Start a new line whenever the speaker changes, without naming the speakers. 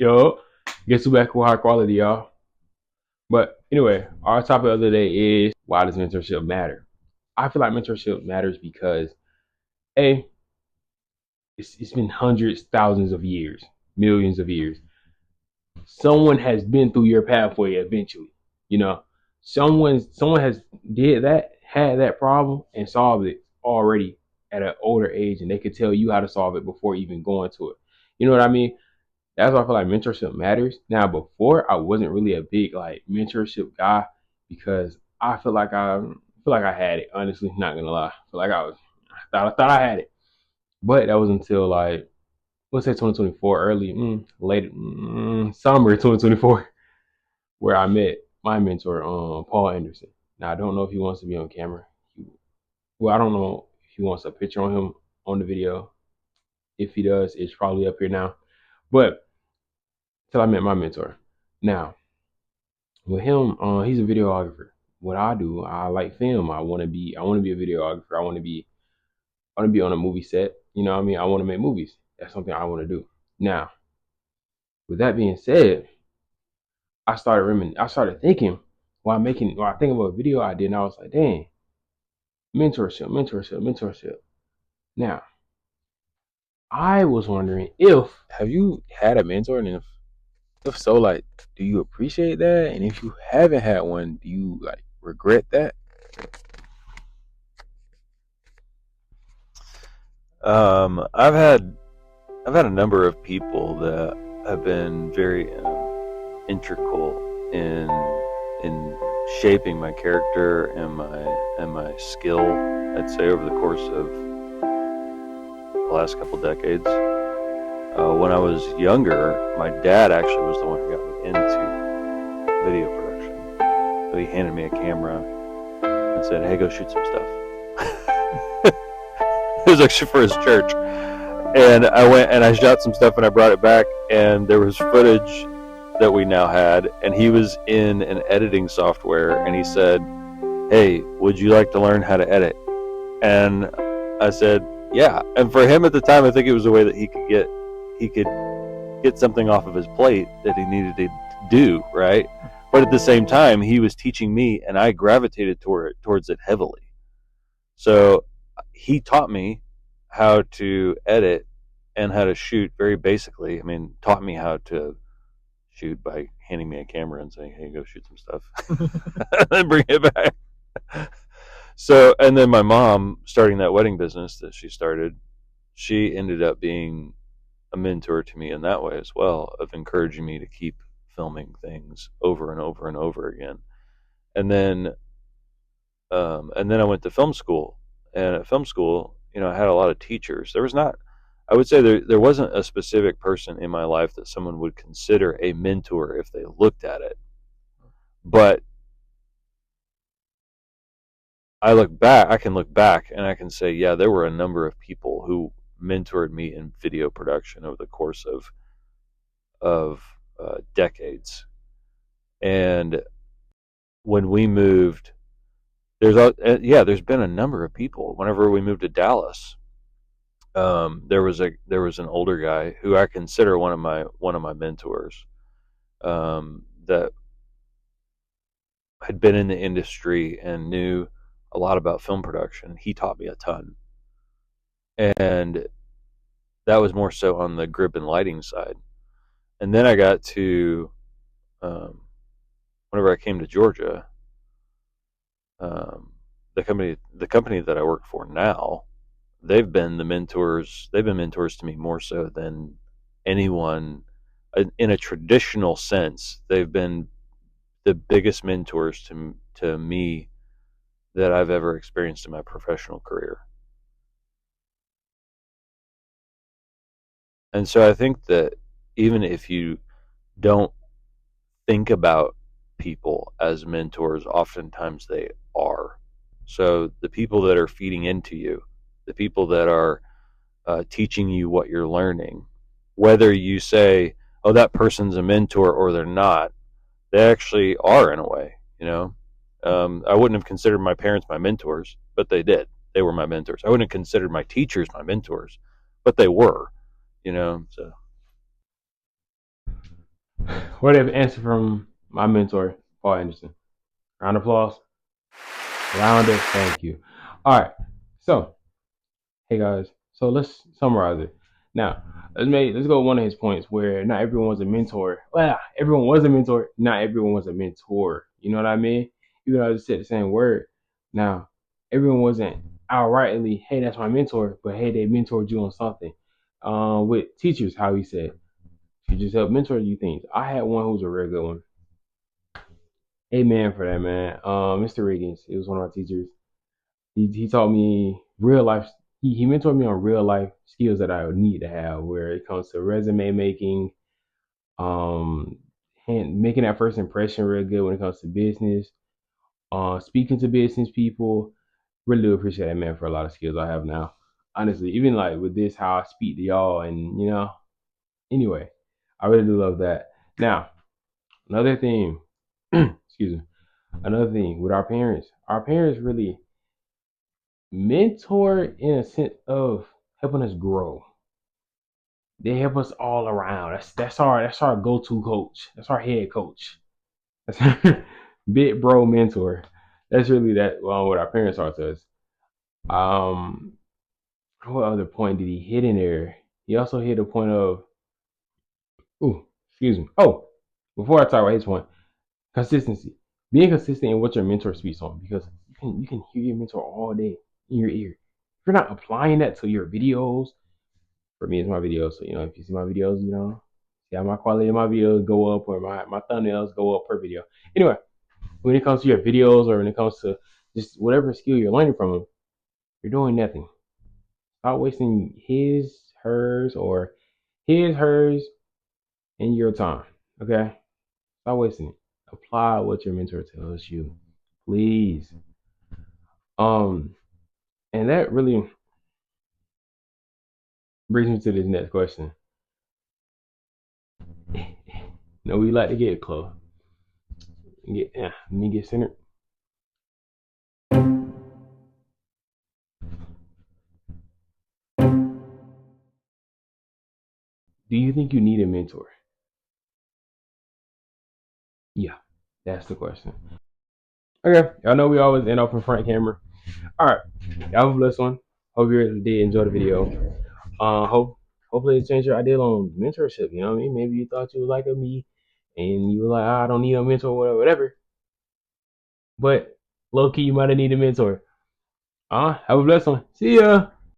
Yo, guess who back with high quality, y'all? But anyway, our topic of the day is why does mentorship matter? I feel like mentorship matters because A, it's been hundreds, thousands of years, millions of years. Someone has been through your pathway eventually. You know, someone has did that, had that problem, and solved it already at an older age, and they could tell you how to solve it before even going to it. You know what I mean? That's why I feel like mentorship matters. Now, before I wasn't really a big like mentorship guy because I feel like I had it. Honestly, not gonna lie, I feel like I thought I had it, but that was until like let's say 2024, early, late, summer 2024, where I met my mentor, Paul Anderson. Now I don't know if he wants to be on camera. Well, I don't know if he wants a picture on him on the video. If he does, it's probably up here now. But till I met my mentor. Now with him, he's a videographer. What I do, I like film. I want to be a videographer. I want to be on a movie set. You know what I mean? I want to make movies. That's something I want to do. Now, with that being said, I started thinking while I think about a video I did, and I was like, dang, mentorship, mentorship, mentorship. Now, I was wondering if have you had a mentor, and if so, like, do you appreciate that? And if you haven't had one, do you like regret that?
I've had a number of people that have been very integral in shaping my character and my skill. I'd say over the course of the last couple decades. When I was younger, my dad actually was the one who got me into video production. So he handed me a camera and said, "Hey, go shoot some stuff." It was actually for his church. And I went and I shot some stuff and I brought it back, and there was footage that we now had, and he was in an editing software, and he said, "Hey, would you like to learn how to edit?" And I said, "Yeah." And for him at the time, I think it was a way that he could get something off of his plate that he needed to do, right? But at the same time, he was teaching me, and I gravitated towards it heavily. So he taught me how to edit and how to shoot very basically. I mean, taught me how to shoot by handing me a camera and saying, "Hey, go shoot some stuff," and then bring it back. So, and then my mom starting that wedding business that she started, she ended up being a mentor to me in that way as well, of encouraging me to keep filming things over and over and over again. And then, I went to film school, and at film school, I had a lot of teachers. There was not, I would say there wasn't a specific person in my life that someone would consider a mentor if they looked at it. But I can look back and I can say, yeah, there were a number of people who mentored me in video production over the course of decades. And when we moved, there's been a number of people. Whenever we moved to Dallas, there was an older guy who I consider one of my mentors, that had been in the industry and knew a lot about film production. He taught me a ton, and that was more so on the grip and lighting side. And then I got to, whenever I came to Georgia, the company that I work for now, they've been mentors to me more so than anyone in a traditional sense. They've been the biggest mentors to me that I've ever experienced in my professional career. And so I think that even if you don't think about people as mentors, oftentimes they are. So the people that are feeding into you, the people that are teaching you what you're learning, whether you say, "Oh, that person's a mentor," or they're not, they actually are in a way. I wouldn't have considered my parents my mentors, but they did. They were my mentors. I wouldn't have considered my teachers my mentors, but they were. So
What an answer from my mentor, Paul Anderson. Round of applause. Round of thank you. All right. So, hey guys. So let's summarize it. Now, let's go one of his points where not everyone was a mentor. Well, everyone was a mentor. Not everyone was a mentor. You know what I mean? Even though I just said the same word. Now, everyone wasn't outrightly, hey, that's my mentor, but hey, they mentored you on something. With teachers, how he said, teachers help mentor you things. I had one who was a real good one. Amen for that, man. Mr. Riggins, it was one of our teachers. He taught me real life. He mentored me on real life skills that I would need to have, where it comes to resume making, um, and making that first impression real good when it comes to business, speaking to business people. Really do appreciate that man for a lot of skills I have now. Honestly, even like with this, how I speak to y'all, and anyway, I really do love that. Now, another thing, excuse me, another thing with our parents really mentor in a sense of helping us grow. They help us all around. That's our go-to coach. That's our head coach. That's our big bro mentor. That's really what our parents are to us. Um, what other point did he hit in there? He also hit a point of, ooh, excuse me. Oh, before I talk about his point, consistency. Being consistent in what your mentor speaks on, because you can hear your mentor all day in your ear. If you're not applying that to your videos, for me, it's my videos. So if you see my videos, see how my quality of my videos go up, or my thumbnails go up per video. Anyway, when it comes to your videos, or when it comes to just whatever skill you're learning from them, you're doing nothing. Stop wasting hers, and your time. Okay, stop wasting it. Apply what your mentor tells you, please. Um, and that really brings me to this next question. We like to get close. Let me get centered. Do you think you need a mentor? Yeah, that's the question. Okay, y'all know we always end up in front camera. All right, y'all have a blessed one. Hope you did enjoy the video. Hopefully it changed your idea on mentorship. You know what I mean? Maybe you thought you was like a me, and you were like, I don't need a mentor, whatever. But low key, you might have needed a mentor. Have a blessed one. See ya.